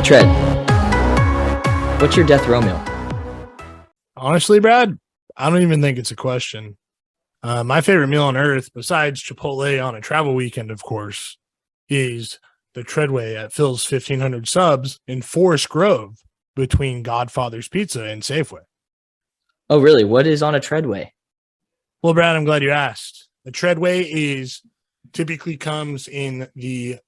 Tread, what's your death row meal? Honestly, Brad, I don't even think it's a question. My favorite meal on earth, besides Chipotle on a travel weekend, of course, is the Treadway at Phil's 1500 Subs in Forest Grove between Godfather's Pizza and Safeway. Oh, really? What is on a Treadway? Well, Brad, I'm glad you asked. The Treadway typically comes in the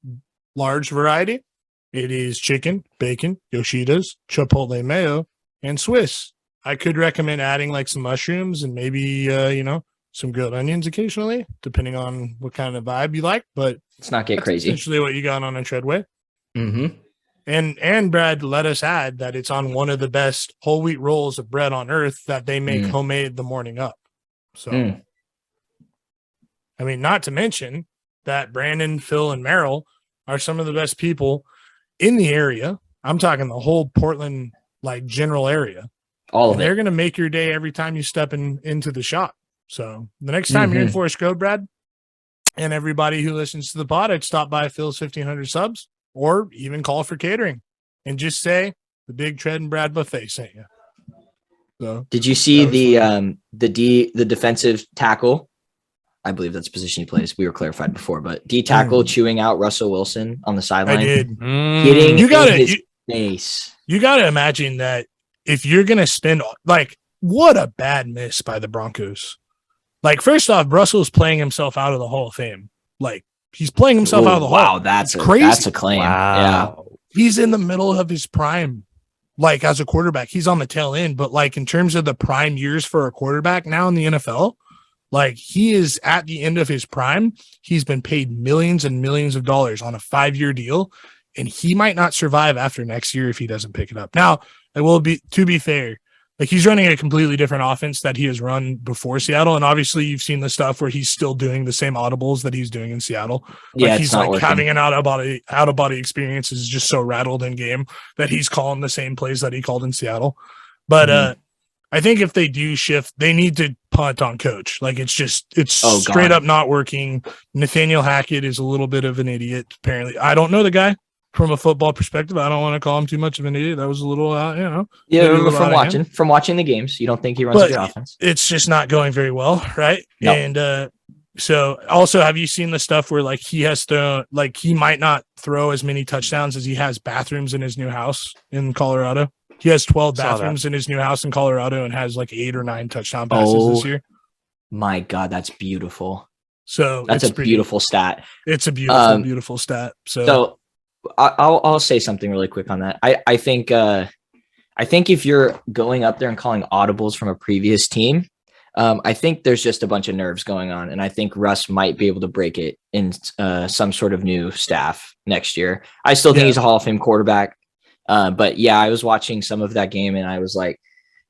large variety. It is chicken, bacon, Yoshidas, Chipotle mayo, and Swiss. I could recommend adding like some mushrooms and maybe, some grilled onions occasionally, depending on what kind of vibe you like. But let's not get crazy. Essentially what you got on a Treadway. Mm-hmm. And Brad, let us add that it's on one of the best whole wheat rolls of bread on earth that they make homemade the morning up. So, I mean, not to mention that Brandon, Phil, and Merrill are some of the best people in the area. I'm talking the whole Portland, like general area. All of it. They're going to make your day every time you step into the shop. So the next time you're in Forest Grove, Brad, and everybody who listens to the pod, I'd stop by Phil's 1500 Subs or even call for catering and just say the Big Tread and Brad buffet sent you. So did you see the defensive tackle? I believe that's the position he plays. We were clarified before, but D tackle chewing out Russell Wilson on the sideline. I did. Hitting his face. You got to imagine that if you're going to spend what a bad miss by the Broncos. Like, first off, Russell's playing himself out of the Hall of Fame. Like, he's playing himself out of the Hall. Wow, that's crazy. That's a claim. Wow. Yeah. He's in the middle of his prime, like, as a quarterback. He's on the tail end, but, like, in terms of the prime years for a quarterback now in the NFL, like, he is at the end of his prime. He's been paid millions and millions of dollars on a 5-year deal, and he might not survive after next year if he doesn't pick it up. Now, to be fair, like, he's running a completely different offense that he has run before Seattle. And obviously you've seen the stuff where he's still doing the same audibles that he's doing in Seattle. Like, he's like having an out of body experience, is just so rattled in game that he's calling the same plays that he called in Seattle. But I think if they do shift, they need to punt on coach. Like, it's straight up not working. Nathaniel Hackett is a little bit of an idiot, apparently. I don't know the guy. From a football perspective, I don't want to call him too much of an idiot. That was a little, Yeah, from watching the games, you don't think he runs a good offense. It's just not going very well, right? No. And so also, have you seen the stuff where like he might not throw as many touchdowns as he has bathrooms in his new house in Colorado? He has 12 bathrooms in his new house in Colorado and has like 8 or 9 touchdown passes this year. My God, that's beautiful. So that's a beautiful stat. It's a beautiful stat. So I'll say something really quick on that. I think if you're going up there and calling audibles from a previous team, I think there's just a bunch of nerves going on, and I think Russ might be able to break it in some sort of new staff next year. I still think he's a Hall of Fame quarterback, but yeah, I was watching some of that game, and I was like,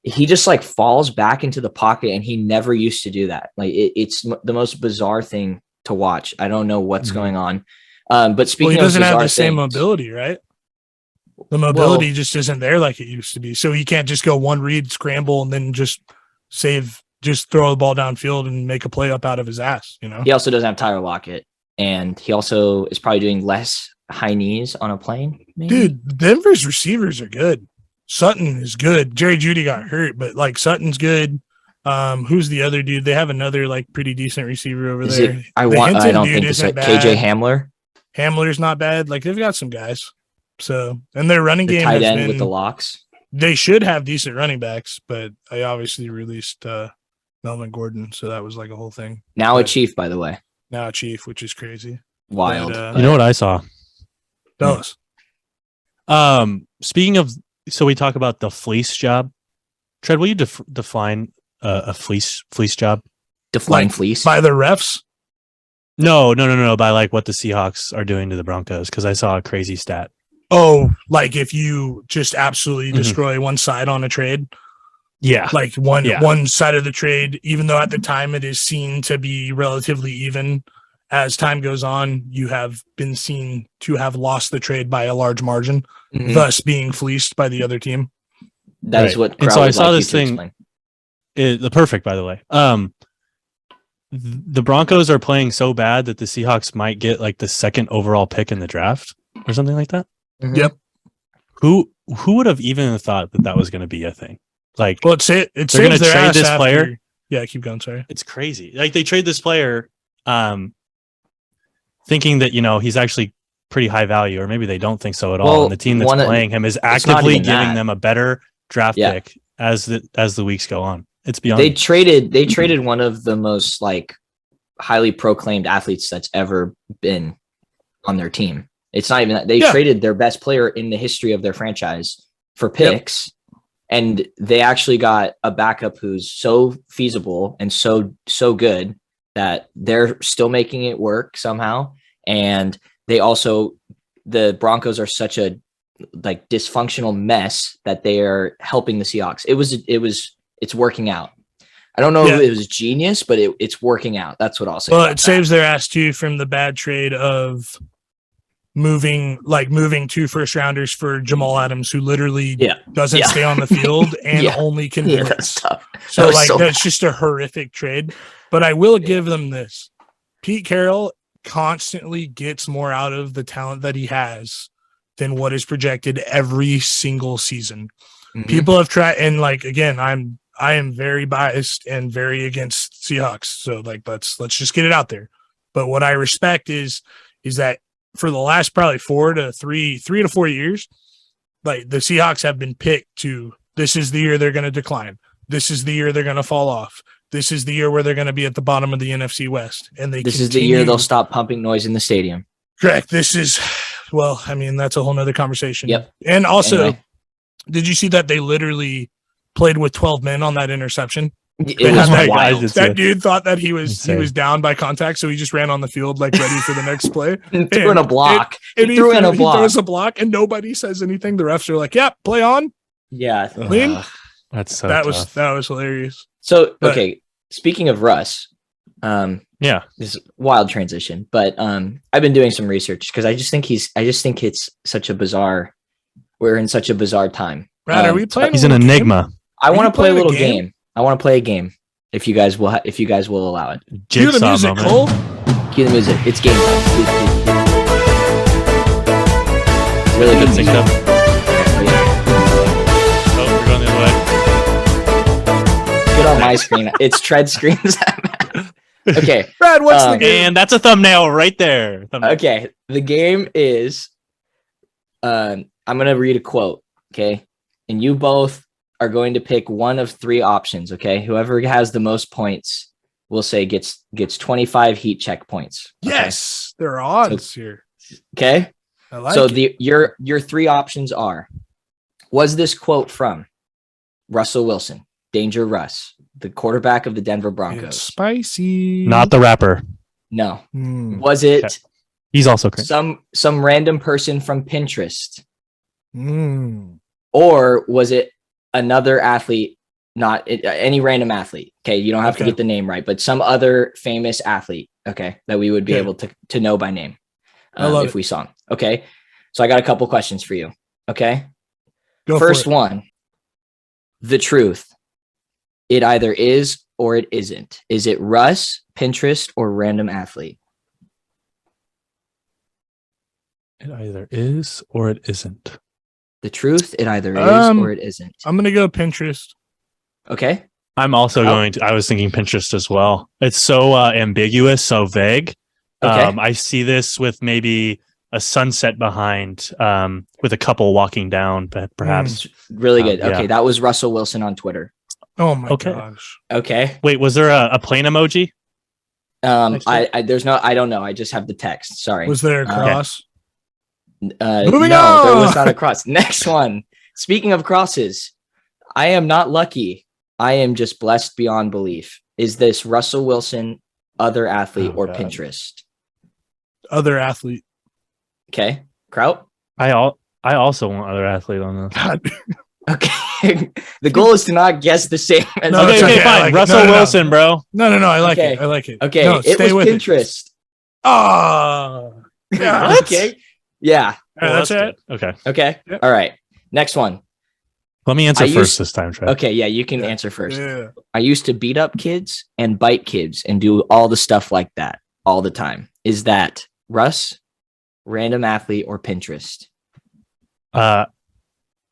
he just like falls back into the pocket, and he never used to do that. Like it's the most bizarre thing to watch. I don't know what's going on. But speaking he doesn't of have the same mobility, right? The mobility just isn't there like it used to be. So he can't just go one read, scramble, and then just throw the ball downfield and make a play up out of his ass, you know? He also doesn't have Tyler Lockett, and he also is probably doing less high knees on a plane. Maybe? Dude, Denver's receivers are good. Sutton is good. Jerry Jeudy got hurt, but like Sutton's good. Who's the other dude? They have another like pretty decent receiver over there. I don't think it's like KJ Hamler. Hamler's not bad. Like, they've got some guys. So, and their running game tight end with the locks. They should have decent running backs, but I obviously released Melvin Gordon, so that was like a whole thing. Now a Chief, by the way. Now a Chief, which is crazy. Wild. But, you know what I saw? Tell us. Speaking of, so we talk about the fleece job. Tread, will you define a fleece job? Define fleece? By the refs? No. By like what the Seahawks are doing to the Broncos, because I saw a crazy stat. Oh, like if you just absolutely destroy one side on a trade? Yeah. Like one side of the trade, even though at the time it is seen to be relatively even, as time goes on, you have been seen to have lost the trade by a large margin, thus being fleeced by the other team. That is what. And so I saw this thing. The perfect, by the way. The Broncos are playing so bad that the Seahawks might get like the second overall pick in the draft or something like that. Yep. Who would have even thought that was going to be a thing? Like, Well, they're going to trade this player. Yeah, keep going. Sorry, it's crazy. Like they trade this player, thinking that he's actually pretty high value, or maybe they don't think so at all. And the team that's playing him is actively giving them a better draft pick as the weeks go on. It's beyond. They traded one of the most like highly proclaimed athletes that's ever been on their team. It's not even that they traded their best player in the history of their franchise for picks. And they actually got a backup who's so feasible and so good that they're still making it work somehow. And they also, the Broncos are such a like dysfunctional mess that they are helping the Seahawks. It's working out. I don't know if it was genius, but it's working out. That's what I'll say. Well, it saves their ass too from the bad trade of moving 2 first rounders for Jamal Adams, who literally doesn't stay on the field and only can blitz. That's tough. So that's just a horrific trade. But I will give them this. Pete Carroll constantly gets more out of the talent that he has than what is projected every single season. Mm-hmm. People have tried, and like again, I am very biased and very against Seahawks. So like let's just get it out there. But what I respect is that for the last probably 3 to 4 years, like the Seahawks have been picked to, this is the year they're going to decline. This is the year they're going to fall off. This is the year where they're going to be at the bottom of the NFC West. And this is the year they'll stop pumping noise in the stadium. Correct. This is, well, I mean, that's a whole nother conversation. Yep. And also, Did you see that they literally played with 12 men on that interception? It was wild. That dude thought that he was down by contact, so he just ran on the field like ready for the next play. And threw in a block. He throws a block, and nobody says anything. The refs are like, "Yeah, play on." Yeah, clean. That's so that tough. was hilarious. So okay, speaking of Russ, this is wild transition, but I've been doing some research because I just think it's such a bizarre. We're in such a bizarre time. Brad, are we playing? He's an enigma. I want to play a little game. I want to play a game. If you guys will allow it. Cue the music, Cole. Cue the music. It's game time. It's really good music. Oh, we're going the other way. Get on my screen. It's Tread screens. Okay. Brad, what's the game? And that's a thumbnail right there. Okay. The game is I'm going to read a quote, okay? And you both are going to pick one of 3 options, okay? Whoever has the most points, we'll say gets 25 heat check points. Okay? Yes, there are odds here. Okay? I like it. Your 3 options are: was this quote from Russell Wilson, Danger Russ, the quarterback of the Denver Broncos? It's spicy. Not the rapper. No. Was it He's also crazy. some random person from Pinterest? Or was it another athlete, not any random athlete? Okay, you don't have to get the name right, but some other famous athlete, okay, that we would be able to know by name if we saw him. Okay, so I got a couple questions for you. Okay, first one, the truth. It either is or it isn't. Is it Russ, Pinterest, or random athlete? It either is or it isn't. The truth, it either is or it isn't. I'm going to go Pinterest. Okay. I'm also I was thinking Pinterest as well. It's so ambiguous, so vague. Okay. I see this with maybe a sunset behind with a couple walking down, but perhaps. Really good. Okay. That was Russell Wilson on Twitter. Oh my gosh. Okay. Wait, was there a plane emoji? I don't know. I just have the text. Sorry. Was there a cross? Moving on. There was not a cross. Next one. Speaking of crosses, I am not lucky. I am just blessed beyond belief. Is this Russell Wilson, other athlete, or Pinterest? Other athlete. Okay. Kraut? I also want other athlete on this. Okay. The goal is to not guess the same. Okay, fine. Like Russell Wilson, bro. No. I like it. I like it. Okay. No, it was Pinterest. Oh. Yeah. Okay. Yeah. That's it. Okay. Yep. All right. Next one. Let me answer first this time, Trey. Okay. Yeah, you can answer first. Yeah. I used to beat up kids and bite kids and do all the stuff like that all the time. Is that Russ, random athlete, or Pinterest?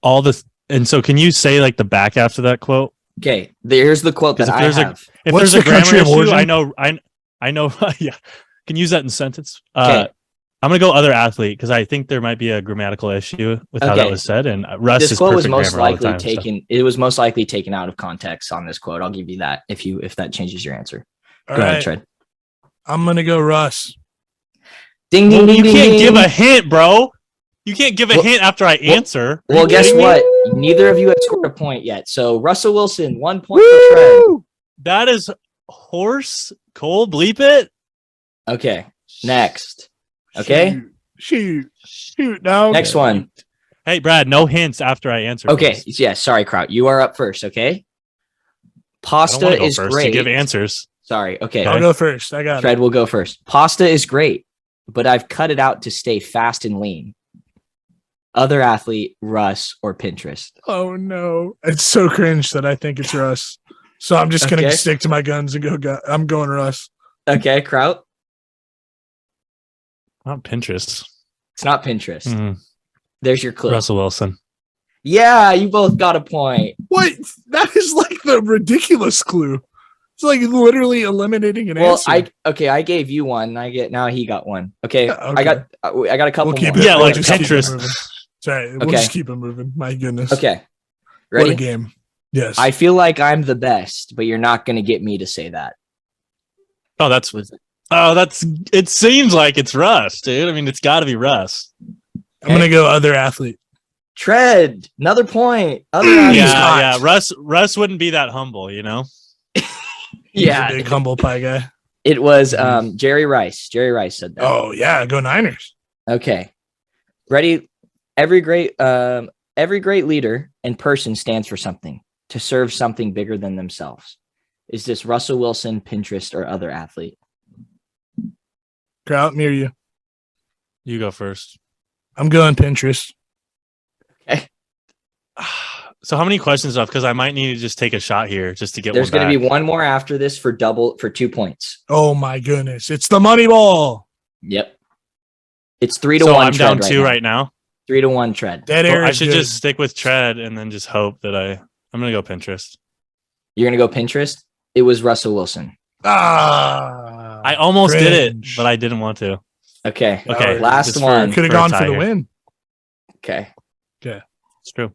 And so can you say like the back after that quote? Okay, here's the quote that I have. If What's there's a the country grammar of issue, origin? I know. Yeah, can use that in sentence. Okay. I'm gonna go other athlete because I think there might be a grammatical issue with how that Okay. was said. And Russ This is quote was perfect most grammar all the likely time. So. taken. It was most likely taken out of context on this quote. I'll give you that if that changes your answer. All Go ahead, right. Tread. I'm going to go Russ. Ding ding Well, ding you ding. can't ding. give a hint, bro. You can't give a hint after I answer. Are Well, you guess kidding me? what? Neither of you have scored a point yet. So Russell Wilson, 1 point for Tread. That is horse. Cole, bleep it. Okay, next. Okay, Shoot. No. next one. Hey, Brad, no hints after I answer. Okay, please. yeah, sorry, Kraut. You are up first, okay? I don't Pasta want to go is first. great. You give answers. Sorry, okay. I'll go first. I got Tread it. will go first. Pasta is great, but I've cut it out to stay fast and lean. Other athlete, Russ or Pinterest. Oh, no. It's so cringe that I think it's Russ. So I'm just going to Okay. stick to my guns and go. I'm going Russ. Okay, Kraut. Not Pinterest. It's not Pinterest. There's your clue. Russell Wilson. Yeah, you both got a point. What? That is like the ridiculous clue. It's like literally eliminating an Well, answer. I gave you one. Now he got one. Okay, Okay. I got a couple We'll keep more. it. Yeah, we'll like just keep it Pinterest. moving. Sorry, we'll Okay. just keep it moving. My goodness. Okay, What a ready? game. Yes. I feel like I'm the best, but you're not going to get me to say that. It seems like it's Russ, dude. I mean, it's got to be Russ. I'm going to go other athlete. Tread, another point. Other He's athlete. hot. Russ wouldn't be that humble, you know? He's Yeah, a big humble pie guy. it was Jerry Rice. Jerry Rice said that. Oh, yeah. Go Niners. Okay. Ready? Every great leader and person stands for something, to serve something bigger than themselves. Is this Russell Wilson, Pinterest, or other athlete? Kraut, near you. You go first. I'm going Pinterest. So how many questions left? Because I might need to just take a shot here just to get There's one going to be back. one more after this for 2 points. Oh, my goodness. It's the money ball. Yep. It's 3 to So 1. I'm Tread down 2 now. right now. 3 to 1 Tread. Dead air I is should good. just stick with Tread and then just hope that I'm going to go Pinterest. You're going to go Pinterest? It was Russell Wilson. Ah. I almost did it, cringe. but I didn't want to. Okay. Okay. Last just one. Could have for a gone tie for the here. win. Okay. It's true.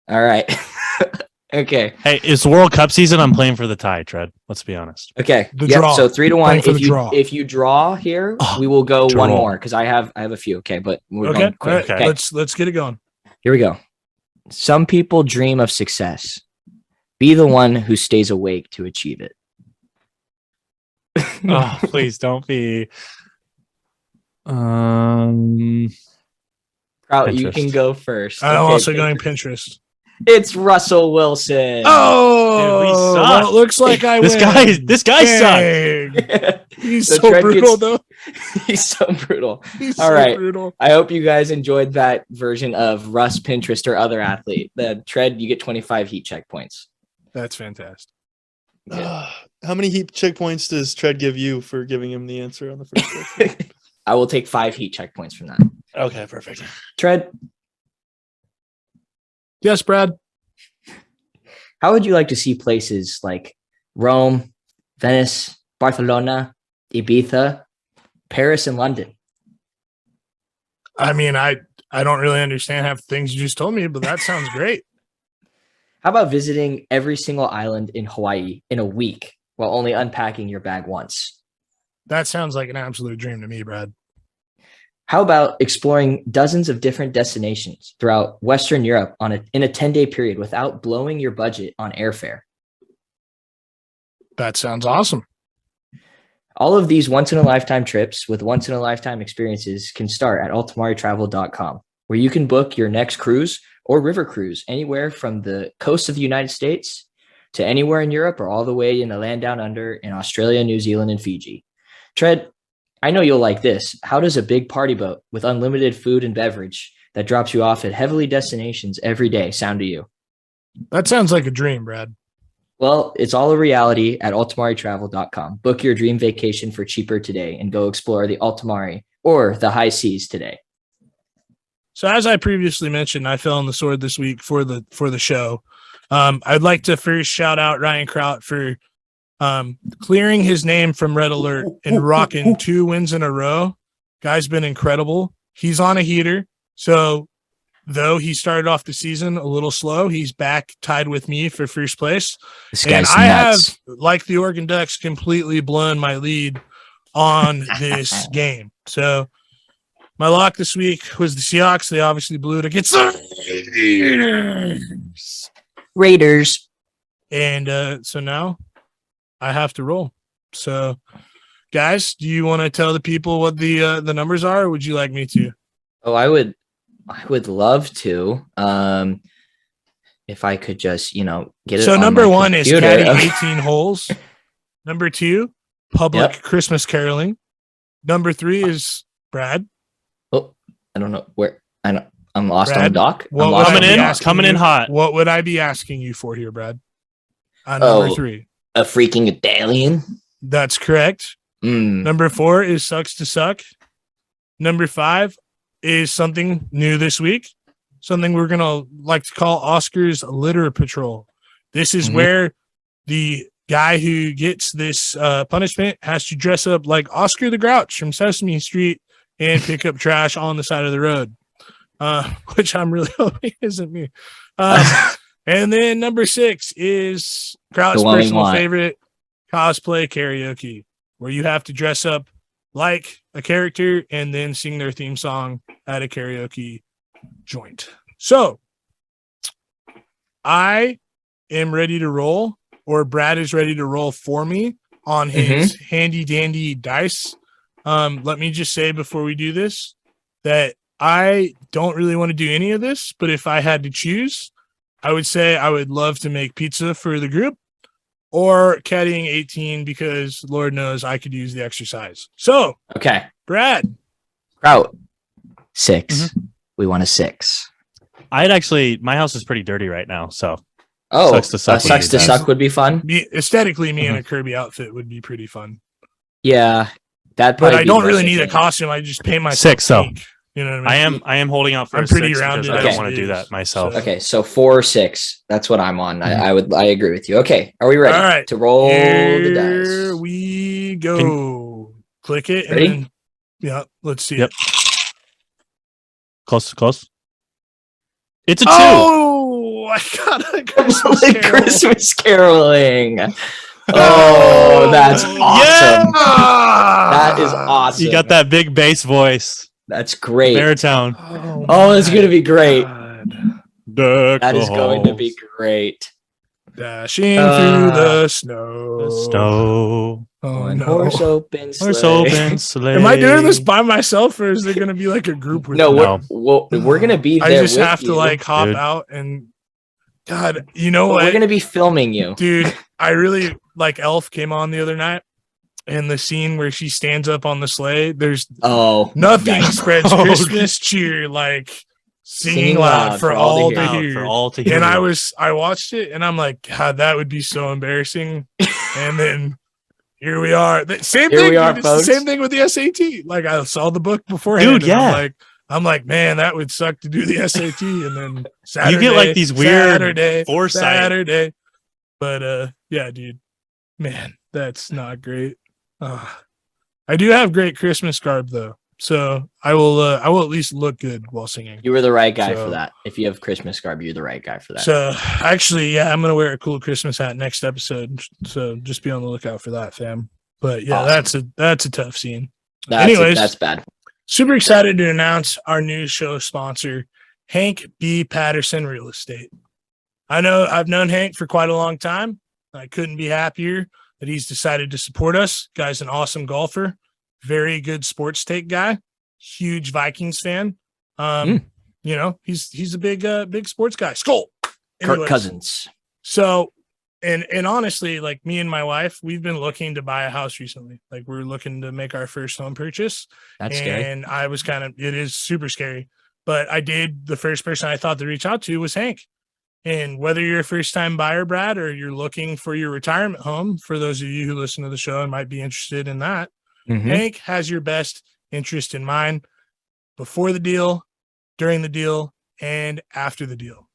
All right. Okay. Hey, it's World Cup season. I'm playing for the tie, Tread. Let's be honest. Okay. The Yep, draw. so 3 to 1. Playing for the draw. If you draw here, Oh, we will go one draw. more because I have a few. Okay, but we're Okay. going All quick. right. Okay. Let's get it going. Here we go. Some people dream of success. Be the one who stays awake to achieve it. Oh, please don't be. Kraut, you Pinterest. can go first. I'm Okay, also going Pinterest. It's Russell Wilson. Oh, Dude, we suck. well, it looks like I This win. guy sucks. Dang. He's The so Tread brutal, gets- though. He's so brutal. He's All so right. brutal. I hope you guys enjoyed that version of Russ, Pinterest, or other athlete. The Tread, you get 25 heat check points. That's fantastic. How many heat checkpoints does Tread give you for giving him the answer on the first question? I will take 5 heat check points from that. Okay, perfect. Tread, Yes, Brad. how would you like to see places like Rome, Venice, Barcelona, Ibiza, Paris, and London? I mean, I don't really understand half the things you just told me, but that sounds great. How about visiting every single island in Hawaii in a week while only unpacking your bag once? That sounds like an absolute dream to me, Brad. How about exploring dozens of different destinations throughout Western Europe in a 10-day period without blowing your budget on airfare? That sounds awesome. All of these once-in-a-lifetime trips with once-in-a-lifetime experiences can start at altamaritravel.com, where you can book your next cruise or river cruise anywhere from the coast of the United States to anywhere in Europe or all the way in the land down under in Australia, New Zealand, and Fiji. Tread, I know you'll like this. How does a big party boat with unlimited food and beverage that drops you off at heavenly destinations every day sound to you? That sounds like a dream, Brad. Well, it's all a reality at altamaritravel.com. Book your dream vacation for cheaper today and go explore the Altamari or the high seas today. So as I previously mentioned, I fell on the sword this week for the show. I'd like to first shout out Ryan Kraut for clearing his name from Red Alert and rocking 2 wins in a row. Guy's been incredible. He's on a heater. So though he started off the season a little slow, he's back tied with me for first place. This And guy's I nuts. have, like the Oregon Ducks, completely blown my lead on this game. So my lock this week was the Seahawks. They obviously blew it against the Raiders. And so now I have to roll. So, guys, do you want to tell the people what the numbers are, or would you like me to? Oh, I would love to. If I could just, get it. So on number my 1 is computer. caddy 18 holes. Number 2, public Christmas caroling. Number 3 is Brad. Oh, I don't know where. I'm lost on Brad, the dock. what I'm would lost I on be the dock. asking Coming in you- hot. What would I be asking you for here, Brad? Number Oh. 3. A freaking Italian. That's correct. Number 4 is sucks to suck. Number 5 is something new this week. Something we're gonna like to call Oscar's Litter Patrol. This is where the guy who gets this punishment has to dress up like Oscar the Grouch from Sesame Street and pick up trash on the side of the road, which I'm really hoping isn't me. And then number 6 is Kraut's The one we personal want. favorite, cosplay karaoke, where you have to dress up like a character and then sing their theme song at a karaoke joint. So I am ready to roll, or Brad is ready to roll for me on his handy dandy dice. Let me just say before we do this that I don't really want to do any of this, but if I had to choose, I would say I would love to make pizza for the group or caddying 18 because Lord knows I could use the exercise. So, Okay. Brad. Kraut. 6. We want a 6. My house is pretty dirty right now, so Oh, Sucks to suck sucks to would be suck would be fun. Aesthetically, me in a Kirby outfit would be pretty fun. Yeah, that. But I don't really need a costume. I just paint myself 6, though. pink. You know what I mean? I am holding out for I'm a pretty 6 because rounded I as don't it want to do is, that myself. so- Okay, so 4 or 6. That's what I'm on. I agree with you. Okay, are we ready All right. to roll the Here dice? we go. Click it. Ready? And then, yeah, let's see Yep. it. Close. It's a 2. Oh, I got a Christmas Like Carol. Christmas caroling. Oh, that's awesome. That is awesome. You got that big bass voice. That's great. Baritone. Oh, it's going to be great. God. That is going to be great. Dashing through the snow. the snow. Oh, One no. horse open sleigh. Horse open sleigh. Am I doing this by myself, or is there going to be like a group with No, me? we're going to be there. I just with have to you. like hop dude. out and God, you know We're what? going to be filming you. Dude, I really like Elf came on the other night, and the scene where she stands up on the sleigh, there's Oh, nothing yikes. spreads Oh, Christmas cheer like singing Singing loud for all to Out hear. for all to hear. And I watched it and I'm like, God, that would be so embarrassing. And then here we are. Same Here thing, we are, dude. It's the folks. same thing with the SAT. Like I saw the book beforehand. Dude, and yeah. I'm like, man, that would suck to do the SAT. And then Saturday, You get like these weird foresight. Saturday. But yeah, dude, man, that's not great. I do have great Christmas garb though, so I will at least look good while singing. You were the right guy So- for that. If you have Christmas garb, you're the right guy for that. So actually, yeah, I'm gonna wear a cool Christmas hat next episode. So just be on the lookout for that, fam. But yeah, Awesome. that's a tough scene. Anyways, anyways. that's bad. Super excited to announce our new show sponsor, Hank B. Patterson Real Estate. I know I've known Hank for quite a long time. I couldn't be happier that he's decided to support us. Guy's an awesome golfer, very good sports take guy, huge Vikings fan. You know, he's a big sports guy. Skull. Kirk Anyways, Cousins. So, and honestly, like me and my wife, we've been looking to buy a house recently. Like we're looking to make our first home purchase. That's scary. And I was it is super scary, but the first person I thought to reach out to was Hank. And whether you're a first time buyer, Brad, or you're looking for your retirement home, for those of you who listen to the show and might be interested in that, Mhm. Hank has your best interest in mind. Before the deal, during the deal, and after the deal.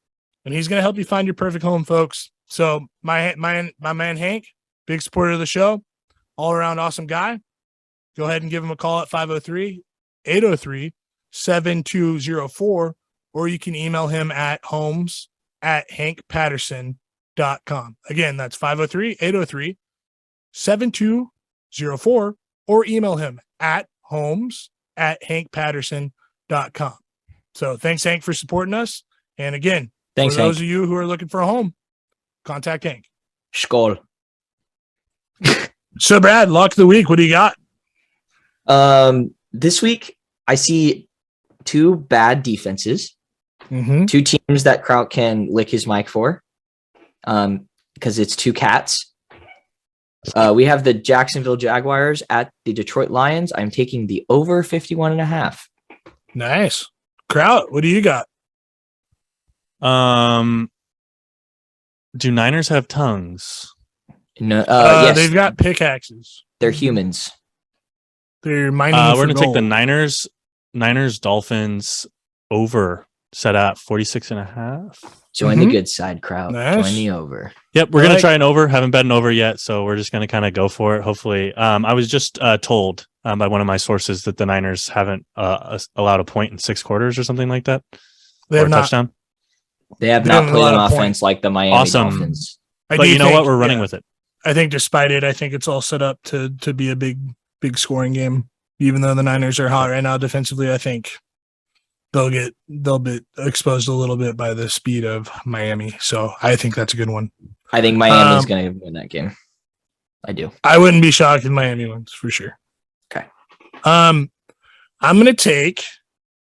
And he's going to help you find your perfect home, folks. So my man Hank, big supporter of the show, all around awesome guy. Go ahead and give him a call at 503-803-7204, or you can email him at homes@hankpatterson.com. Again, that's 503-803-7204, or email him at homes@hankpatterson.com. So thanks, Hank, for supporting us. And again, Thanks, for those Hank. of you who are looking for a home, contact Hank. Skål. So, Brad, lock of the week. What do you got? This week, I see two bad defenses, Mm-hmm. two teams that Kraut can lick his mic for, because it's two cats. We have the Jacksonville Jaguars at the Detroit Lions. I'm taking the over 51.5. Nice. Kraut, what do you got? Do Niners have tongues? No, yes, They've got pickaxes. they're humans. They're mining. We're for going to take the gold. Niners Dolphins over set at 46.5. Join the good side, Kraut. Nice. Join the over. Yep, we're I going like to try an over. Haven't bet an over yet, so we're just going to kind of go for it. Hopefully, I was just told by one of my sources that the Niners haven't allowed a point in 6 quarters or something like that, They or have a not. touchdown. They have They not don't played allow an a point. offense like the Miami Awesome. Dolphins. I But do you know think- what? We're running yeah. with it. I think despite it, I think it's all set up to be a big scoring game. Even though the Niners are hot right now defensively, I think they'll be exposed a little bit by the speed of Miami. So I think that's a good one. I think Miami's going to win that game. I do. I wouldn't be shocked if Miami wins for sure. Okay. I'm going to take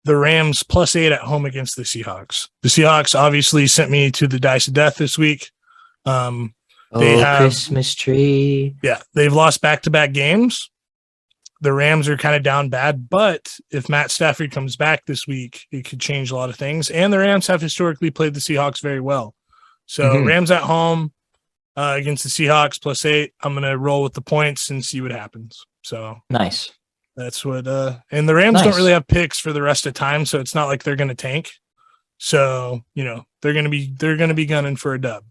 the Rams +8 at home against the Seahawks. The Seahawks obviously sent me to the dice of death this week. They have Christmas tree. Yeah, they've lost back-to-back games. The Rams are kind of down bad, but if Matt Stafford comes back this week, it could change a lot of things. And the Rams have historically played the Seahawks very well. So Rams at home against the Seahawks +8. I'm going to roll with the points and see what happens. So Nice. that's what and the Rams don't really have picks for the rest of time, so it's not like they're going to tank. So, they're going to be gunning for a dub.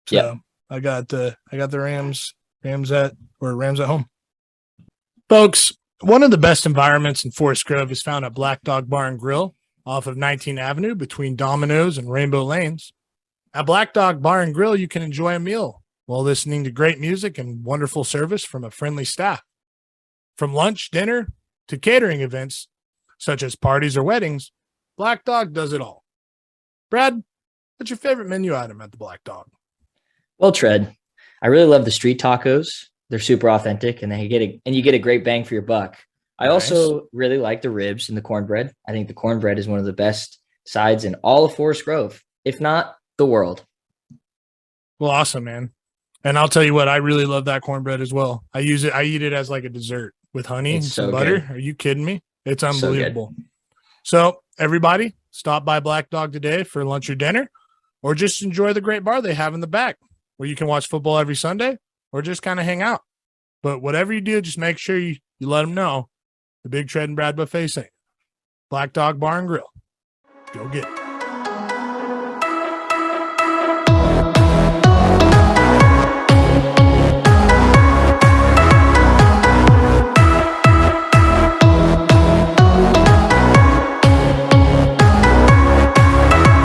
So Yep. I got the Rams at home. Folks, one of the best environments in Forest Grove is found at Black Dog Bar and Grill off of 19th Avenue between Domino's and Rainbow Lanes. At Black Dog Bar and Grill, you can enjoy a meal while listening to great music and wonderful service from a friendly staff. From lunch, dinner, to catering events, such as parties or weddings, Black Dog does it all. Brad, what's your favorite menu item at the Black Dog? Well, Tread, I really love the street tacos. They're super authentic, and you get a great bang for your buck. I also really like the ribs and the cornbread. I think the cornbread is one of the best sides in all of Forest Grove, if not the world. Well, awesome, man. And I'll tell you what, I really love that cornbread as well. I eat it as like a dessert with honey and some butter. Good. Are you kidding me? It's unbelievable. So everybody, stop by Black Dog today for lunch or dinner, or just enjoy the great bar they have in the back where you can watch football every Sunday or just kind of hang out. But whatever you do, just make sure you let them know the Big Tread and Brad Buffet saying Black Dog Bar and Grill. Go get it.